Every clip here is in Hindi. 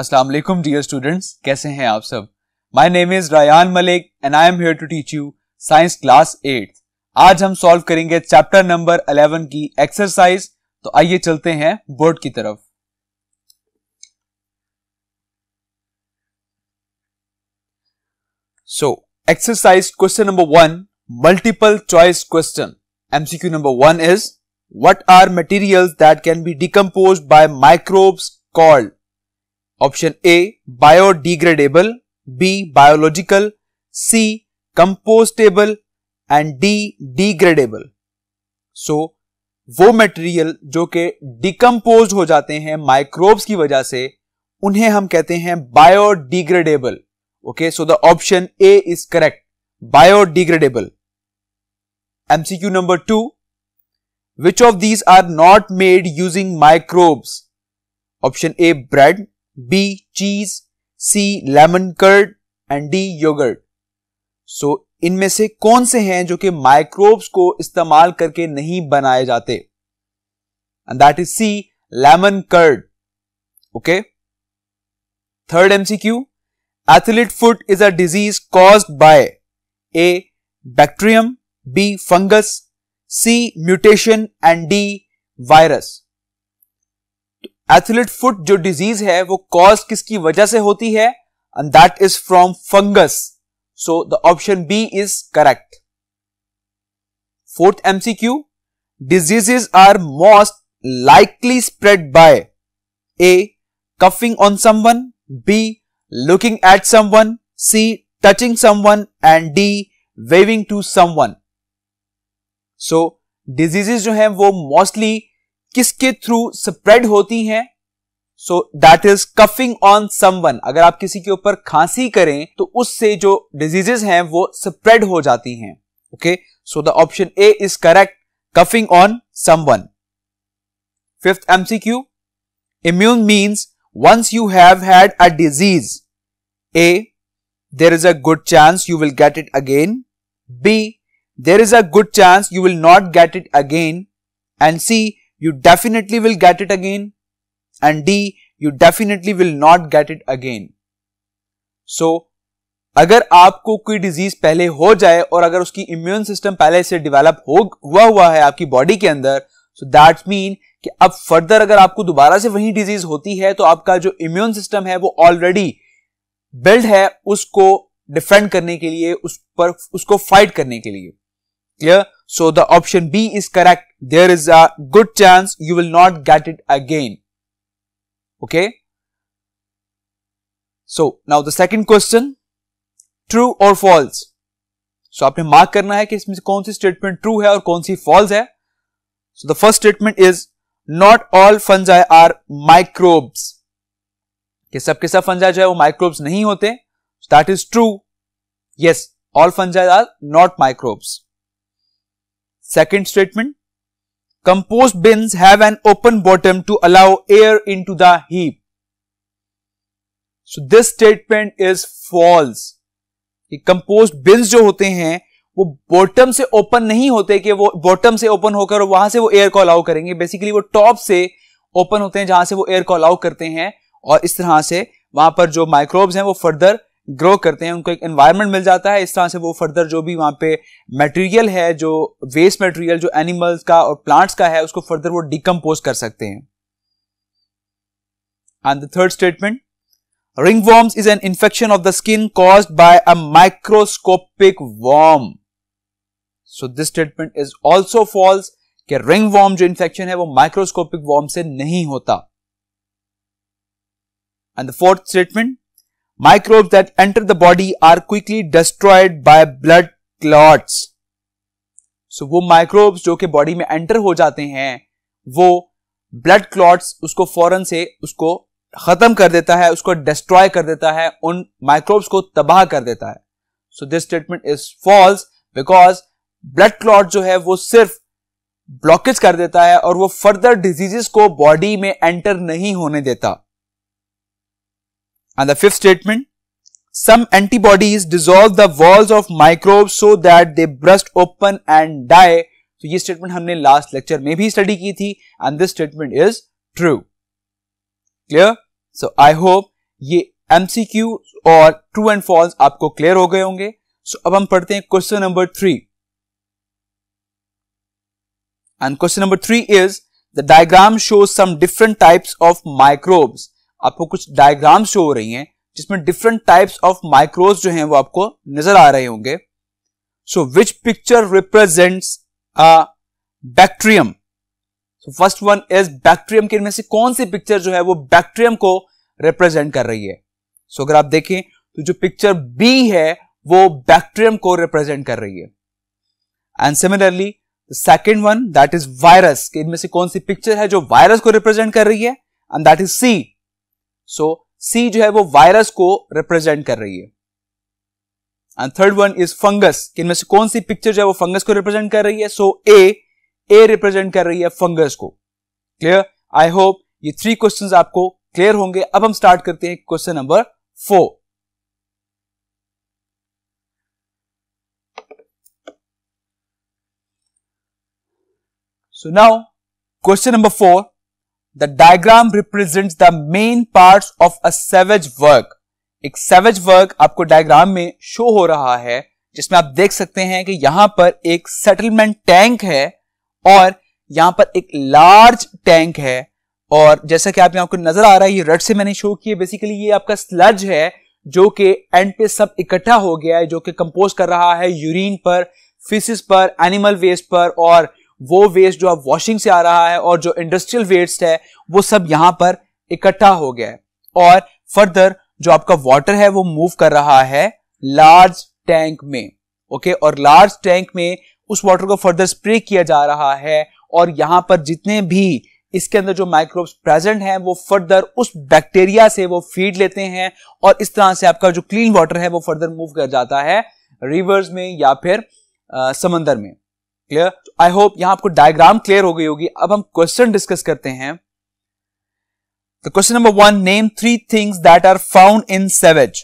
अस्सलाम वालेकुम डियर स्टूडेंट्स, कैसे हैं आप सब। My name is Rayan Malik and I am here to teach you science class 8। आज हम सॉल्व करेंगे चैप्टर नंबर 11 की एक्सरसाइज। तो आइए चलते हैं बोर्ड की तरफ। So exercise question number 1, multiple choice question. MCQ number 1 is, what are materials that can be decomposed by microbes called? Option A, biodegradable, B, biological, C, compostable and D, degradable. So, वो मटेरियल जो कि डिकम्पोज हो जाते हैं माइक्रोब्स की वजह से, उन्हें हम कहते हैं biodegradable. Okay, so the option A is correct, biodegradable. MCQ number 2, which of these are not made using microbes? Option A, bread, B, cheese, C, lemon curd and D, yogurt. So, इनमें से कौन से हैं जो कि माइक्रोब्स को इस्तेमाल करके नहीं बनाए जाते? And that is C, lemon curd. Okay. Third MCQ, athlete foot is a disease caused by A, bacterium, B, fungus, C, mutation and D, virus. Athlete foot जो डिजीज है वो कॉज किसकी वजह से होती है? And that is from fungus. So the option B is correct. Fourth MCQ, diseases are most likely spread by A, coughing on someone, B, looking at someone, C, touching someone and D, waving to someone. So diseases जो हैं वो मोस्टली किसके थ्रू स्प्रेड होती हैं? So that is coughing on someone. अगर आप किसी के ऊपर खांसी करें तो उससे जो डिजीजेस हैं वो स्प्रेड हो जाती हैं। Okay, so the option A is correct, coughing on someone. Fifth MCQ, immune means once you have had a disease, A, there is a good chance you will get it again, B, there is a good chance you will not get it again, and C, you definitely will get it again, and D, you definitely will not get it again. So, अगर आपको कोई डिजीज पहले हो जाए और अगर उसकी इम्यून सिस्टम पहले से डेवलप हुआ है आपकी बॉडी के अंदर, सो दैट मीन कि अब फर्दर अगर आपको दोबारा से वही डिजीज होती है तो आपका जो इम्यून सिस्टम है वो ऑलरेडी बिल्ड है उसको डिफेंड करने के लिए, उसको फाइट करने के लिए। Clear? So the option B is correct. There is a good chance you will not get it again. Okay. So now the second question, true or false? So आपने मार्क करना है कि इसमें से कौन सी स्टेटमेंट ट्रू है और कौन सी फॉल्स है। So the first statement is, not all fungi are microbes. कि सबके सब फंजाई जो है वो माइक्रोब्स नहीं होते। So that is true. Yes, all fungi are not microbes. Second statement, compost bins have an open bottom to allow air into the heap. So this statement is false. कि compost bins जो होते हैं वो बॉटम से ओपन नहीं होते कि वो बॉटम से ओपन होकर वहां से वो एयर को अलाउ करेंगे। बेसिकली वो टॉप से ओपन होते हैं जहां से वो एयर को अलाउ करते हैं और इस तरह से वहां पर जो माइक्रोब्स हैं वो फर्दर ग्रो करते हैं, उनको एक एनवायरनमेंट मिल जाता है। इस तरह से वो फर्दर जो भी वहां पे मटेरियल है, जो वेस्ट मटेरियल जो एनिमल्स का और प्लांट्स का है, उसको फर्दर वो डिकम्पोज कर सकते हैं। And the third statement, ringworms is an infection of the skin caused by a microscopic worm. So this statement is also false कि रिंगवॉर्म जो इन्फेक्शन है वो माइक्रोस्कोपिक वॉर्म से नहीं होता। And the fourth statement, microbes that enter the body are quickly destroyed by blood clots. So वो microbes जो कि बॉडी में एंटर हो जाते हैं वो blood clots उसको फौरन से उसको खत्म कर देता है, उसको डिस्ट्रॉय कर देता है, उन माइक्रोब्स को तबाह कर देता है। So this statement is false because blood clot जो है वो सिर्फ ब्लॉकेज कर देता है और वो फर्दर डिजीजेस को बॉडी में एंटर नहीं होने देता। And the fifth statement, some antibodies dissolve the walls of microbes so that they burst open and die. तो ये स्टेटमेंट हमने लास्ट लेक्चर में भी स्टडी की थी and this statement is true. Clear? So I hope ये MCQ और ट्रू एंड फॉल्स आपको क्लियर हो गए होंगे। सो अब हम पढ़ते हैं question number 3। And question number 3 is the diagram shows some different types of microbes. आपको कुछ डायग्राम शो हो रही हैं जिसमें डिफरेंट टाइप्स ऑफ माइक्रोब्स जो हैं वो आपको नजर आ रहे होंगे। So which picture represents a bacterium? So first one is bacterium के इनमें से कौन सी पिक्चर जो है वो बैक्टीरियम को रिप्रेजेंट कर रही है? सो अगर आप देखें तो जो पिक्चर बी है वो बैक्टीरियम को रिप्रेजेंट कर रही है। And similarly the second one that is virus के इनमें से कौन सी पिक्चर है जो वायरस को रिप्रेजेंट कर रही है? And that is C. So C जो है वो वायरस को रिप्रेजेंट कर रही है। And third one is fungus के इनमें से कौन सी पिक्चर जो है वो फंगस को रिप्रेजेंट कर रही है? सो ए रिप्रेजेंट कर रही है फंगस को। क्लियर? आई होप ये 3 क्वेश्चंस आपको क्लियर होंगे। अब हम स्टार्ट करते हैं question number 4। So now question number 4, the diagram represents the main parts of a sewage work. एक सेवेज वर्क आपको डायग्राम में शो हो रहा है जिसमें आप देख सकते हैं कि यहां पर एक सेटलमेंट टैंक है और यहां पर एक लार्ज टैंक है। और जैसा कि आप यहां को नजर आ रहा है, ये रेड से मैंने शो किया, बेसिकली ये आपका स्लज है जो कि एंड पे सब इकट्ठा हो गया है, जो कि कंपोज कर रहा है यूरिन पर, फिसिस पर, एनिमल वेस्ट पर, और वो वेस्ट जो अब वॉशिंग से आ रहा है और जो इंडस्ट्रियल वेस्ट है वो सब यहां पर इकट्ठा हो गया है। और फर्दर जो आपका वाटर है वो मूव कर रहा है लार्ज टैंक में। ओके, और लार्ज टैंक में उस वाटर को फर्दर स्प्रे किया जा रहा है और यहां पर जितने भी इसके अंदर जो माइक्रोब्स प्रेजेंट हैं वो फर्दर उस बैक्टीरिया से वो फीड लेते हैं और इस तरह से आपका जो क्लीन वाटर है वो फर्दर मूव कर जाता है रिवर्स में या फिर समंदर में। क्लियर? आई होप यहां आपको डायग्राम क्लियर हो गई होगी। अब हम क्वेश्चन डिस्कस करते हैं। तो question number 1, name 3 things that are found in sewage.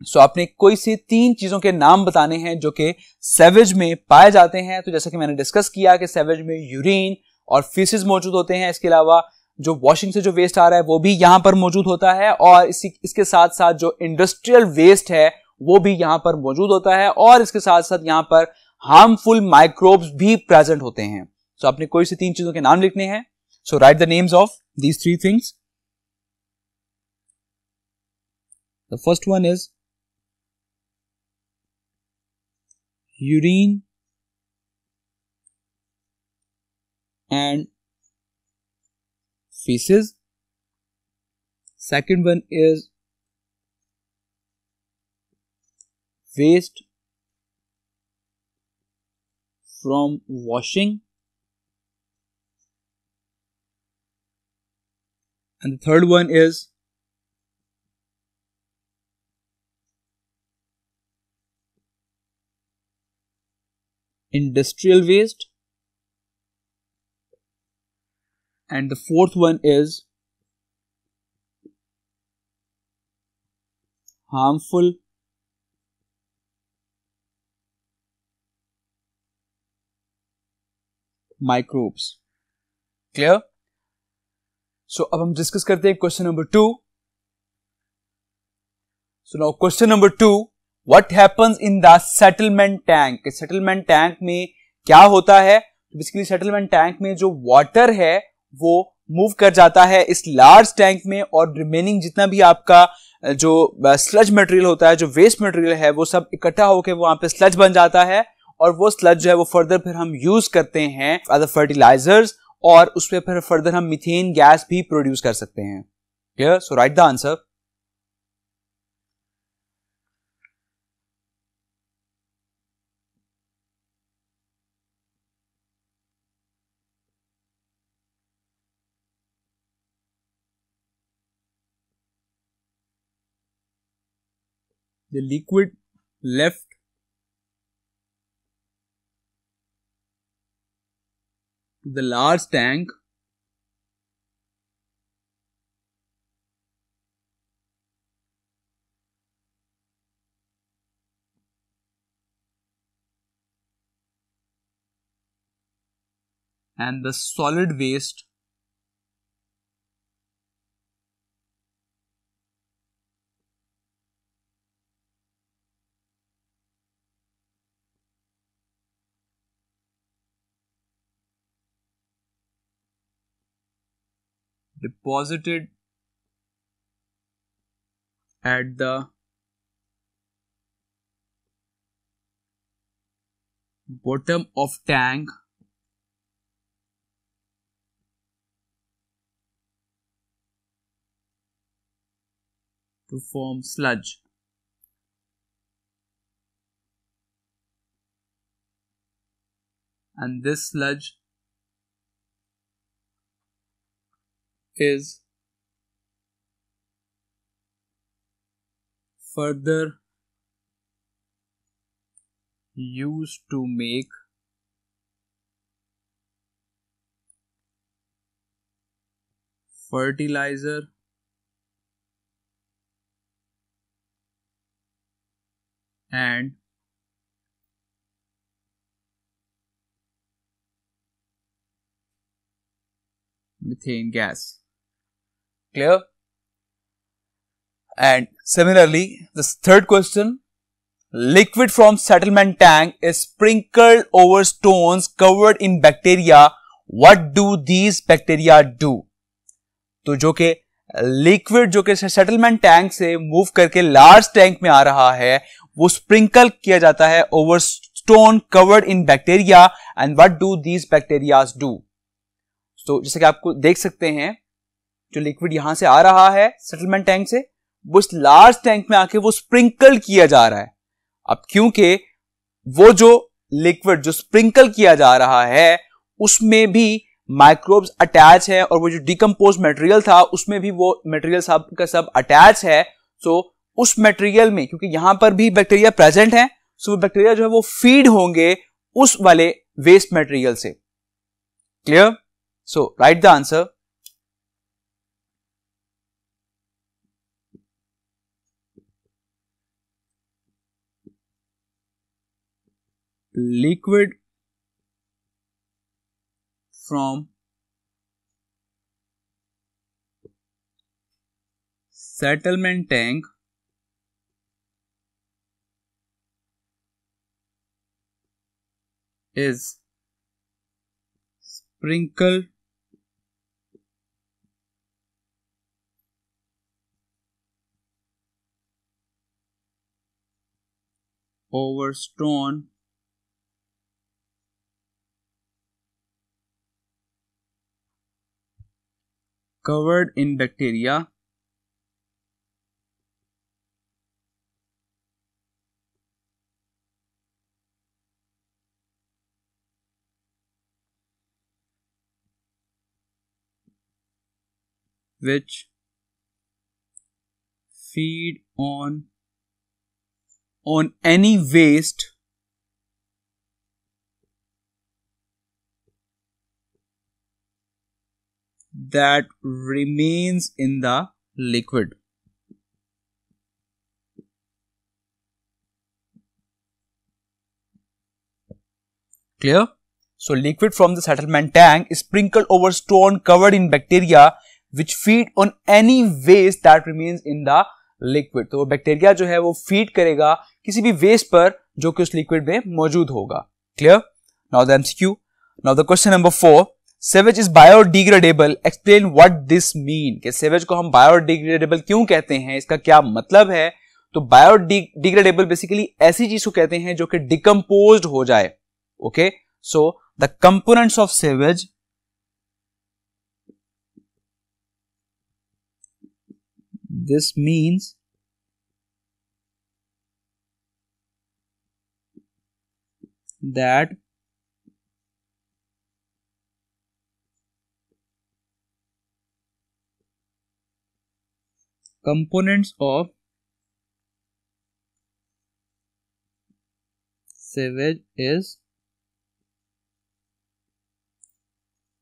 So आपने कोई से 3 चीजों के नाम बताने हैं जो कि सेवेज में पाए जाते हैं। तो जैसा कि मैंने डिस्कस किया कि सेवेज में यूरिन और फीसिस मौजूद होते हैं। इसके अलावा जो वॉशिंग से जो वेस्ट आ रहा है वो भी यहां पर मौजूद होता है और इसके साथ साथ जो इंडस्ट्रियल वेस्ट है वो भी यहां पर मौजूद होता है और इसके साथ साथ यहां पर हार्मफुल माइक्रोब्स भी प्रेजेंट होते हैं। सो आपने कोई से 3 चीजों के नाम लिखने हैं। So write the names of these 3 things. The first one is urine and feces. Second one is waste from washing, and the third one is industrial waste, and the fourth one is harmful microbes. Clear? So अब हम डिस्कस करते हैं question number 2। So now question number 2, what happens in the settlement tank. Settlement tank में क्या होता है? बेसिकली सेटलमेंट टैंक में जो वाटर है वो मूव कर जाता है इस लार्ज टैंक में और रिमेनिंग जितना भी आपका जो स्लज मटेरियल होता है, जो वेस्ट मटेरियल है, वो सब इकट्ठा होकर वहां पे स्लज बन जाता है और वो स्लज जो है वो फर्दर फिर हम यूज करते हैं एज अ फर्टिलाइजर्स और उसपे फिर फर्दर हम मीथेन गैस भी प्रोड्यूस कर सकते हैं। Clear? So write the answer. The liquid left to the large tank and the solid waste deposited at the bottom of tank to form sludge. And this sludge is further used to make fertilizer and methane gas. Clear? And similarly, this third question, liquid from settlement tank is sprinkled over stones covered in bacteria. What do these bacteria do? तो जो कि लिक्विड जो कि सेटलमेंट टैंक से मूव करके लार्ज टैंक में आ रहा है, वो स्प्रिंकल किया जाता है over stone covered in bacteria. And what do these bacterias do? तो जैसे कि आपको देख सकते हैं, जो लिक्विड यहां से आ रहा है सेटलमेंट टैंक से, वो इस लार्ज टैंक में आके वो स्प्रिंकल किया जा रहा है. अब क्योंकि वो जो लिक्विड जो स्प्रिंकल किया जा रहा है उसमें भी माइक्रोब्स अटैच है और वो जो डिकम्पोज मटेरियल था उसमें भी वो मटेरियल सब का सब अटैच है. सो उस मटेरियल में क्योंकि यहां पर भी बैक्टीरिया प्रेजेंट है, सो वो बैक्टीरिया जो है वो फीड होंगे उस वाले वेस्ट मटेरियल से. Clear? So write the answer. Liquid from settlement tank is sprinkled over stone covered in bacteria which feed on any waste that remains in the liquid. Clear? So liquid from the settlement tank is sprinkled over stone covered in bacteria which feed on any waste that remains in the liquid. तो वो बैक्टीरिया जो है वो फीड करेगा किसी भी वेस्ट पर जो कि उस लिक्विड में मौजूद होगा. Clear? Now the MCQ. Now the question number 4. Sewage is biodegradable. Explain what this mean. कि sewage को हम biodegradable क्यों कहते हैं, इसका क्या मतलब है? तो biodegradable बेसिकली ऐसी चीज को कहते हैं जो कि डिकम्पोज्ड हो जाए. Okay, so the components of sewage this means that components of sewage is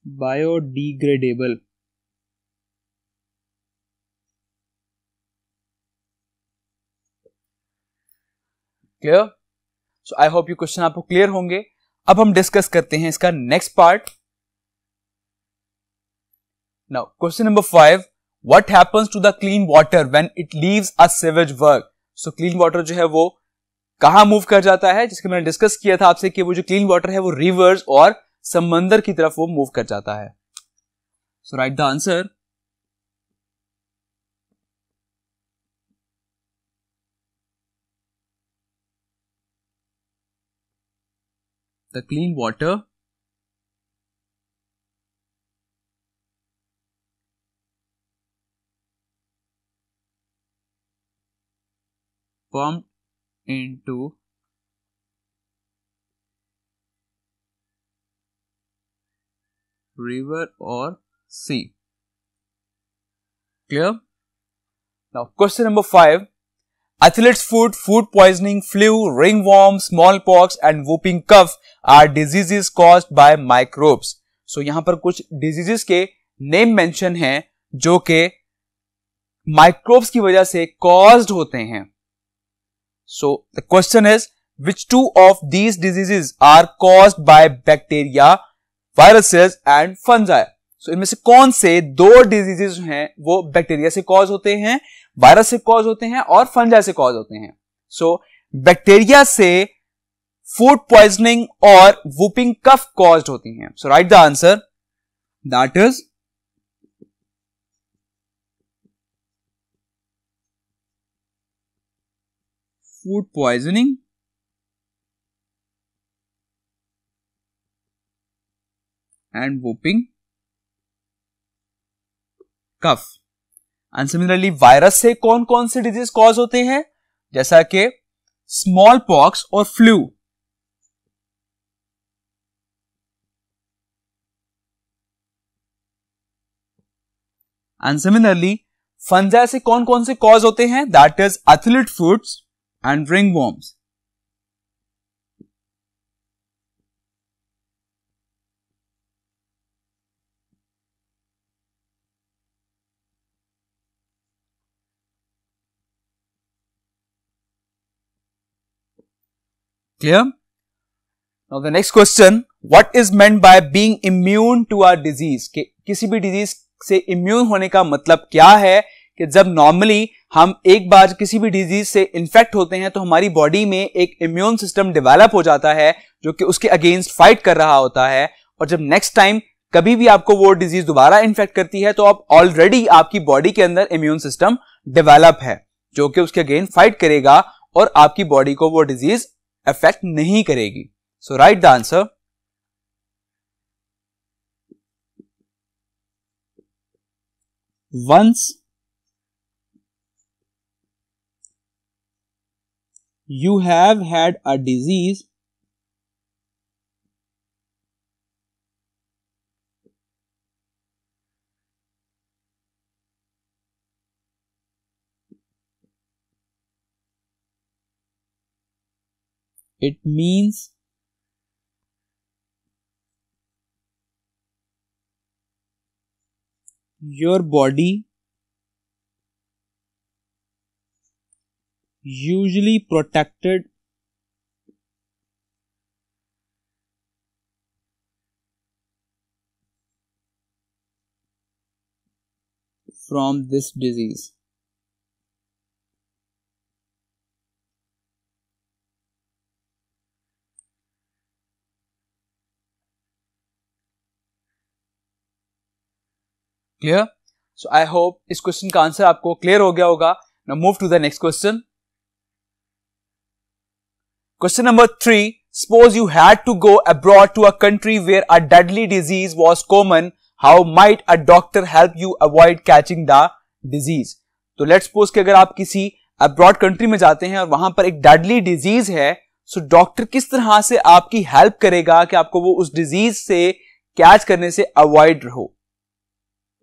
biodegradable. Clear? So I hope ये क्वेश्चन आपको क्लियर होंगे. अब हम डिस्कस करते हैं इसका next part. Now question number 5. What happens to the clean water when it leaves a sewage work? सो क्लीन वाटर जो है वो कहां मूव कर जाता है, जिसके मैंने डिस्कस किया था आपसे कि वो जो क्लीन वाटर है वो रिवर्स और समंदर की तरफ वो मूव कर जाता है. So write the answer. the clean water pumped into river or sea. Clear? Now question number 5. Athlete's food poisoning, flu, ringworm, smallpox and whooping cough are diseases caused by microbes. So यहाँ पर कुछ diseases के name mention हैं जो के microbes की वजह से caused होते हैं. So the question is, which two of these diseases are caused by bacteria, viruses and fungi? So इनमें से कौन से दो diseases हैं वो बैक्टीरिया से कॉज होते हैं, वायरस से कॉज होते हैं और फंजाई से कॉज होते हैं. सो बैक्टीरिया से फूड पॉइजनिंग और वूपिंग कफ कॉज्ड होती हैं. So write the answer, that is food poisoning and whooping cough. And similarly virus से कौन कौन से डिजीज कॉज होते हैं, जैसा कि स्मॉल पॉक्स और फ्लू. एंड सिमिलरली फंजाई से कौन कौन से कॉज होते हैं, that is athlete foods and रिंगवर्म्स. Clear? Now the next question, what is meant by being immune to a disease? कि किसी भी डिजीज से इम्यून होने का मतलब क्या है कि जब नॉर्मली हम एक बार किसी भी डिजीज से इन्फेक्ट होते हैं तो हमारी बॉडी में एक इम्यून सिस्टम डेवलप हो जाता है जो कि उसके अगेंस्ट फाइट कर रहा होता है, और जब नेक्स्ट टाइम कभी भी आपको वो डिजीज दोबारा इन्फेक्ट करती है तो आप ऑलरेडी आपकी बॉडी के अंदर इम्यून सिस्टम डेवलप है जो कि उसके अगेंस्ट फाइट करेगा और आपकी बॉडी को वो डिजीज अफेक्ट नहीं करेगी. So write the answer, once you have had a disease it means your body usually protected from this disease. Clear? So I hope इस क्वेश्चन का आंसर आपको क्लियर हो गया होगा. Now move to the next question. Question number 3. Suppose you had to go abroad to a country where a deadly disease was common. How might a doctor help you avoid catching the disease? तो let's suppose कि अगर आप किसी अब्रॉड कंट्री में जाते हैं और वहां पर एक डेडली डिजीज है, सो डॉक्टर किस तरह से आपकी हेल्प करेगा कि आपको वो उस डिजीज से कैच करने से अवॉइड रहो.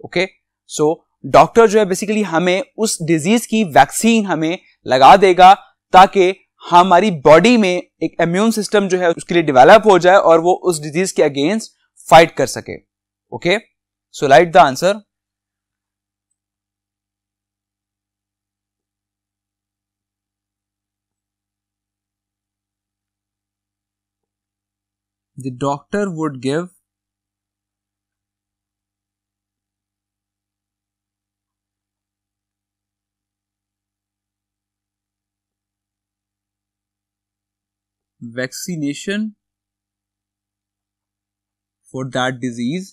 ओके, सो डॉक्टर जो है बेसिकली हमें उस डिजीज की वैक्सीन हमें लगा देगा ताकि हमारी बॉडी में एक इम्यून सिस्टम जो है उसके लिए डेवलप हो जाए और वो उस डिजीज के अगेंस्ट फाइट कर सके. Okay, so write the answer, the doctor would give vaccination for that disease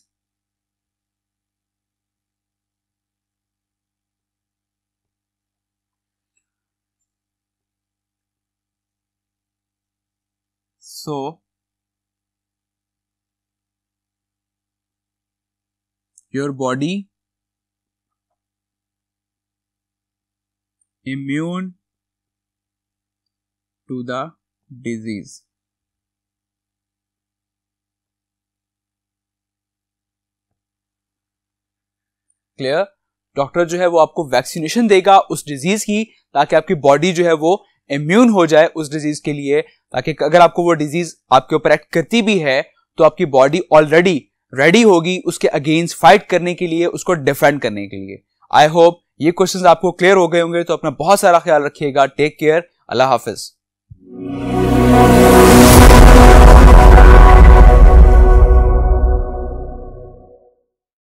so your body immune to the disease. Clear? Doctor जो है वो आपको वैक्सीनेशन देगा उस डिजीज की, ताकि आपकी बॉडी जो है वो इम्यून हो जाए उस डिजीज के लिए, ताकि अगर आपको वो डिजीज आपके ऊपर एक्ट करती भी है तो आपकी बॉडी ऑलरेडी रेडी होगी उसके अगेंस्ट फाइट करने के लिए, उसको डिफेंड करने के लिए. आई होप ये क्वेश्चंस आपको क्लियर हो गए होंगे. तो अपना बहुत सारा ख्याल रखिएगा. Take care. अल्लाह हाफिज.